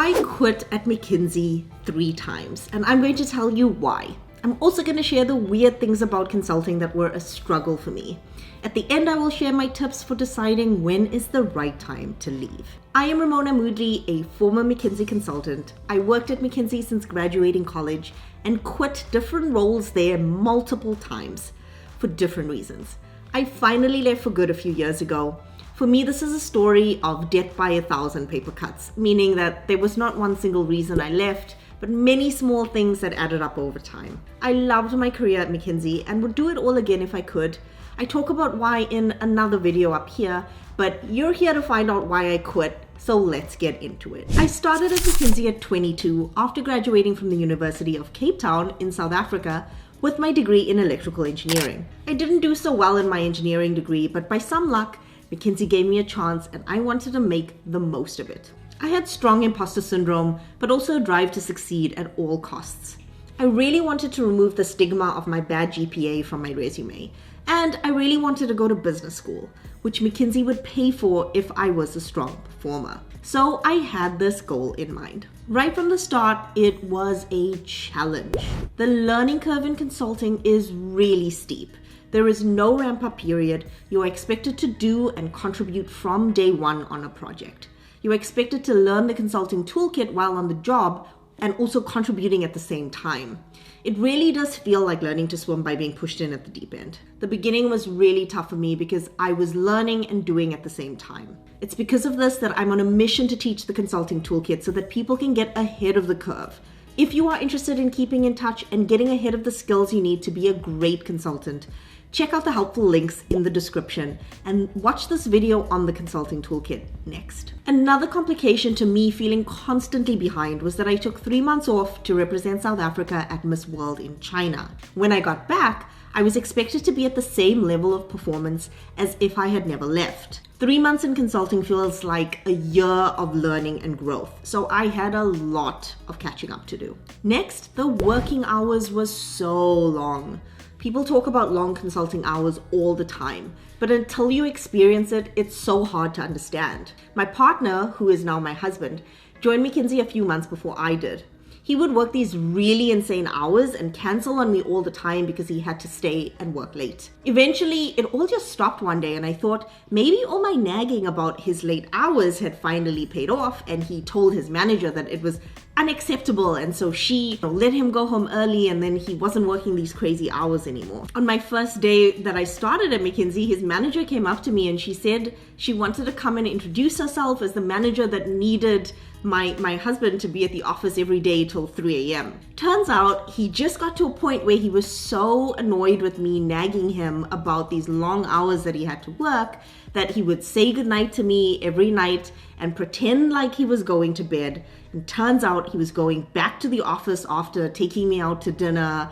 I quit at McKinsey 3 times, and I'm going to tell you why. I'm also going to share the weird things about consulting that were a struggle for me. At the end, I will share my tips for deciding when is the right time to leave. I am Ramona Moodley, a former McKinsey consultant. I worked at McKinsey since graduating college and quit different roles there multiple times for different reasons. I finally left for good a few years ago. For me, this is a story of death by 1,000 paper cuts, meaning that there was not one single reason I left, but many small things that added up over time. I loved my career at McKinsey and would do it all again if I could. I talk about why in another video up here, but you're here to find out why I quit, so let's get into it. I started at McKinsey at 22 after graduating from the University of Cape Town in South Africa with my degree in electrical engineering. I didn't do so well in my engineering degree, but by some luck, McKinsey gave me a chance and I wanted to make the most of it. I had strong imposter syndrome, but also a drive to succeed at all costs. I really wanted to remove the stigma of my bad GPA from my resume, and I really wanted to go to business school, which McKinsey would pay for if I was a strong performer. So I had this goal in mind. Right from the start, it was a challenge. The learning curve in consulting is really steep. There is no ramp-up period. You are expected to do and contribute from day one on a project. You are expected to learn the consulting toolkit while on the job and also contributing at the same time. It really does feel like learning to swim by being pushed in at the deep end. The beginning was really tough for me because I was learning and doing at the same time. It's because of this that I'm on a mission to teach the consulting toolkit so that people can get ahead of the curve. If you are interested in keeping in touch and getting ahead of the skills you need to be a great consultant, check out the helpful links in the description and watch this video on the consulting toolkit next. Another complication to me feeling constantly behind was that I took 3 months off to represent South Africa at Miss World in China. When I got back, I was expected to be at the same level of performance as if I had never left. 3 months in consulting feels like a year of learning and growth, so I had a lot of catching up to do. Next, the working hours was so long. People talk about long consulting hours all the time, but until you experience it, it's so hard to understand. My partner, who is now my husband, joined McKinsey a few months before I did. He would work these really insane hours and cancel on me all the time because he had to stay and work late. Eventually, it all just stopped one day and I thought maybe all my nagging about his late hours had finally paid off, and he told his manager that it was unacceptable, and so she let him go home early and then he wasn't working these crazy hours anymore. On my first day that I started at McKinsey, his manager came up to me and she said she wanted to come and introduce herself as the manager that needed my husband to be at the office every day till 3 a.m. Turns out he just got to a point where he was so annoyed with me nagging him about these long hours that he had to work that he would say goodnight to me every night and pretend like he was going to bed. And turns out he was going back to the office after taking me out to dinner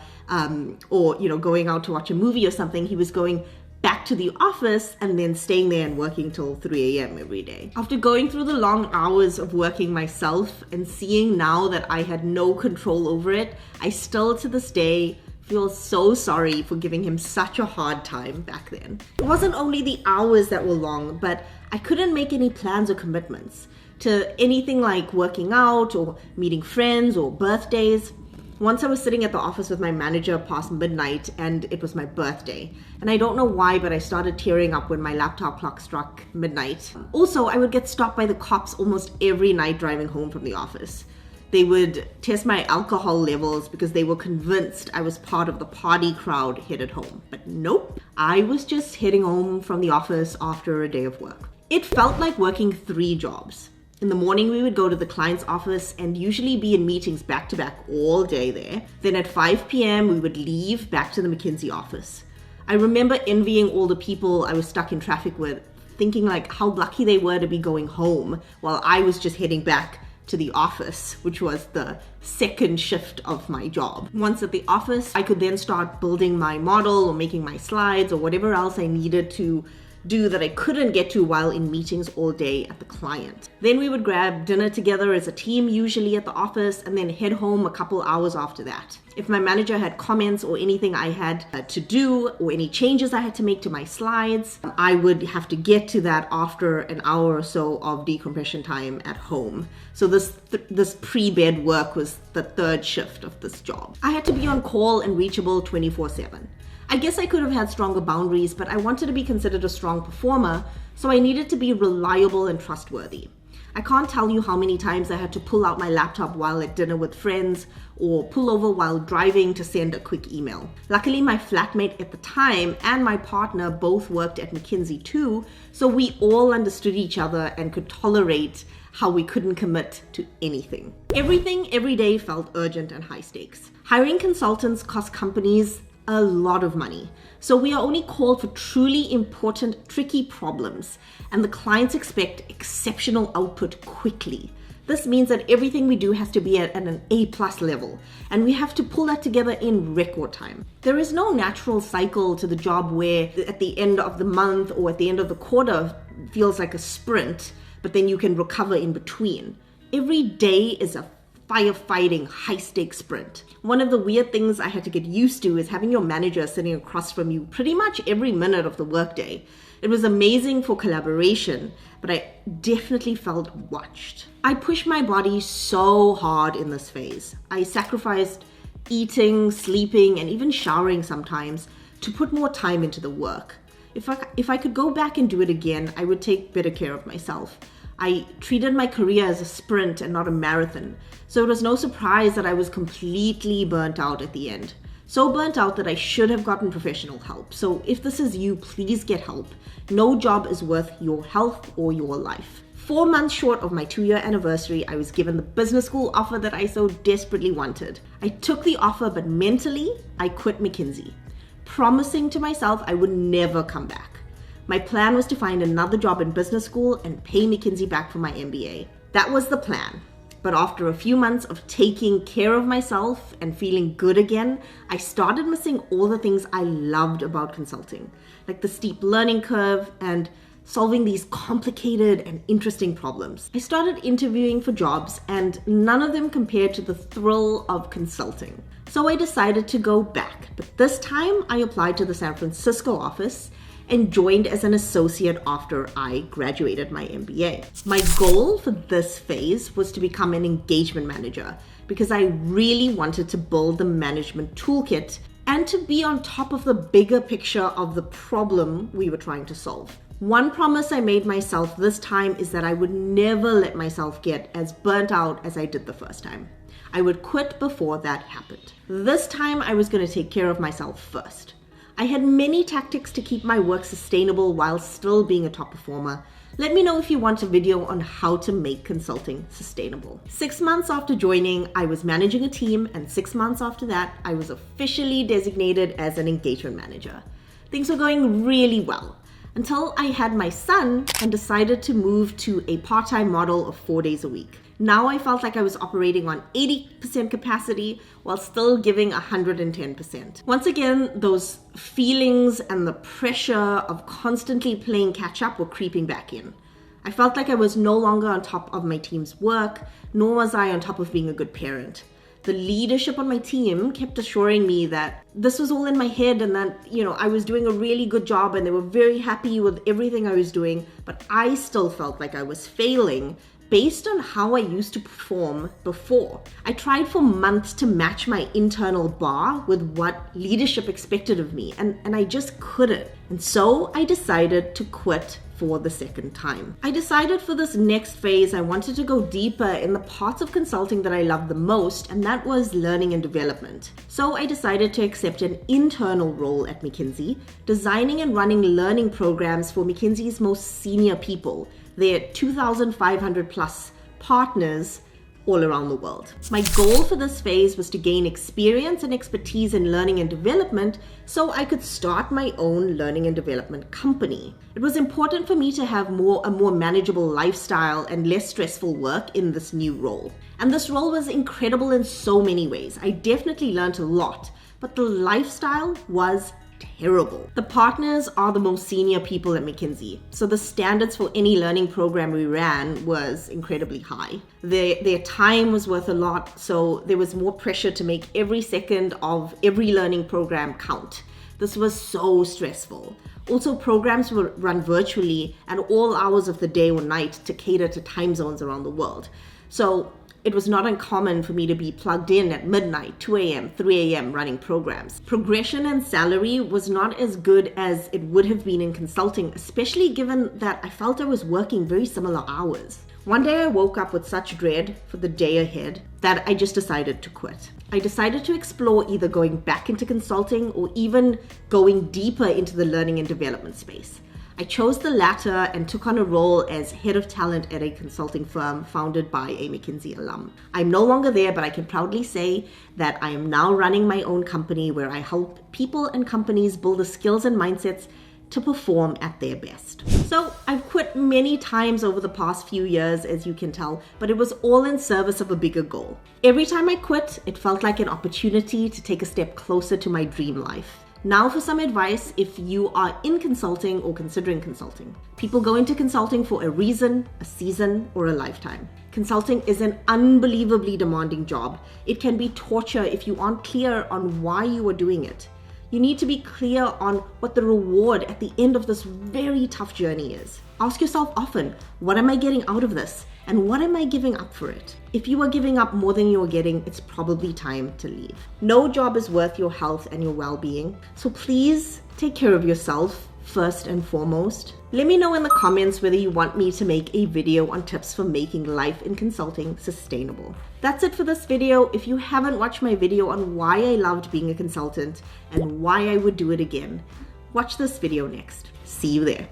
or going out to watch a movie or something. He was going back to the office and then staying there and working till 3 a.m. every day. After going through the long hours of working myself and seeing now that I had no control over it, I still to this day feel so sorry for giving him such a hard time back then. It wasn't only the hours that were long, but I couldn't make any plans or commitments to anything like working out or meeting friends or birthdays. Once I was sitting at the office with my manager past midnight and it was my birthday. And I don't know why, but I started tearing up when my laptop clock struck midnight. Also, I would get stopped by the cops almost every night driving home from the office. They would test my alcohol levels because they were convinced I was part of the party crowd headed home. But nope, I was just heading home from the office after a day of work. It felt like working 3 jobs. In the morning, we would go to the client's office and usually be in meetings back to back all day there. Then at 5 p.m., we would leave back to the McKinsey office. I remember envying all the people I was stuck in traffic with, thinking like how lucky they were to be going home while I was just heading back to the office, which was the second shift of my job. Once at the office, I could then start building my model or making my slides or whatever else I needed to do that I couldn't get to while in meetings all day at the client. Then we would grab dinner together as a team, usually at the office, and then head home a couple hours after that. If my manager had comments or anything I had to do or any changes I had to make to my slides, I would have to get to that after an hour or so of decompression time at home. So this pre-bed work was the third shift of this job. I had to be on call and reachable 24/7. I guess I could have had stronger boundaries, but I wanted to be considered a strong performer, so I needed to be reliable and trustworthy. I can't tell you how many times I had to pull out my laptop while at dinner with friends or pull over while driving to send a quick email. Luckily, my flatmate at the time and my partner both worked at McKinsey too, so we all understood each other and could tolerate how we couldn't commit to anything. Everything every day felt urgent and high stakes. Hiring consultants cost companies a lot of money. So we are only called for truly important, tricky problems, and the clients expect exceptional output quickly. This means that everything we do has to be at an A+ level, and we have to pull that together in record time. There is no natural cycle to the job where at the end of the month or at the end of the quarter feels like a sprint, but then you can recover in between. Every day is a firefighting, high-stakes sprint. One of the weird things I had to get used to is having your manager sitting across from you pretty much every minute of the workday. It was amazing for collaboration, but I definitely felt watched. I pushed my body so hard in this phase. I sacrificed eating, sleeping, and even showering sometimes to put more time into the work. If I could go back and do it again, I would take better care of myself. I treated my career as a sprint and not a marathon, so it was no surprise that I was completely burnt out at the end. So burnt out that I should have gotten professional help. So if this is you, please get help. No job is worth your health or your life. 4 months short of my 2-year anniversary, I was given the business school offer that I so desperately wanted. I took the offer, but mentally, I quit McKinsey, promising to myself I would never come back. My plan was to find another job in business school and pay McKinsey back for my MBA. That was the plan. But after a few months of taking care of myself and feeling good again, I started missing all the things I loved about consulting, like the steep learning curve and solving these complicated and interesting problems. I started interviewing for jobs and none of them compared to the thrill of consulting. So I decided to go back, but this time I applied to the San Francisco office and joined as an associate after I graduated my MBA. My goal for this phase was to become an engagement manager because I really wanted to build the management toolkit and to be on top of the bigger picture of the problem we were trying to solve. One promise I made myself this time is that I would never let myself get as burnt out as I did the first time. I would quit before that happened. This time I was going to take care of myself first. I had many tactics to keep my work sustainable while still being a top performer. Let me know if you want a video on how to make consulting sustainable. 6 months after joining, I was managing a team, and 6 months after that, I was officially designated as an engagement manager. Things were going really well until I had my son and decided to move to a part-time model of 4 days a week. Now I felt like I was operating on 80% capacity while still giving 110%. Once again, those feelings and the pressure of constantly playing catch up were creeping back in. I felt like I was no longer on top of my team's work, nor was I on top of being a good parent. The leadership on my team kept assuring me that this was all in my head and that, I was doing a really good job and they were very happy with everything I was doing, but I still felt like I was failing based on how I used to perform before. I tried for months to match my internal bar with what leadership expected of me, and I just couldn't. And so I decided to quit for the second time. I decided for this next phase, I wanted to go deeper in the parts of consulting that I loved the most, and that was learning and development. So I decided to accept an internal role at McKinsey, designing and running learning programs for McKinsey's most senior people, their 2,500 plus partners all around the world. My goal for this phase was to gain experience and expertise in learning and development so I could start my own learning and development company. It was important for me to have a more manageable lifestyle and less stressful work in this new role. And this role was incredible in so many ways. I definitely learned a lot, but the lifestyle was terrible. The partners are the most senior people at McKinsey, so the standards for any learning program we ran was incredibly high. Their time was worth a lot, so there was more pressure to make every second of every learning program count. This was so stressful. Also, programs were run virtually at all hours of the day or night to cater to time zones around the world. So it was not uncommon for me to be plugged in at midnight, 2 a.m., 3 a.m. running programs. Progression and salary was not as good as it would have been in consulting, especially given that I felt I was working very similar hours. One day I woke up with such dread for the day ahead that I just decided to quit. I decided to explore either going back into consulting or even going deeper into the learning and development space. I chose the latter and took on a role as head of talent at a consulting firm founded by a McKinsey alum. I'm no longer there, but I can proudly say that I am now running my own company where I help people and companies build the skills and mindsets to perform at their best. So I've quit many times over the past few years, as you can tell, but it was all in service of a bigger goal. Every time I quit, it felt like an opportunity to take a step closer to my dream life. Now for some advice if you are in consulting or considering consulting. People go into consulting for a reason, a season, or a lifetime. Consulting is an unbelievably demanding job. It can be torture if you aren't clear on why you are doing it. You need to be clear on what the reward at the end of this very tough journey is. Ask yourself often, what am I getting out of this? And what am I giving up for it? If you are giving up more than you are getting, it's probably time to leave. No job is worth your health and your well-being. So please take care of yourself first and foremost. Let me know in the comments whether you want me to make a video on tips for making life in consulting sustainable. That's it for this video. If you haven't watched my video on why I loved being a consultant and why I would do it again, watch this video next. See you there.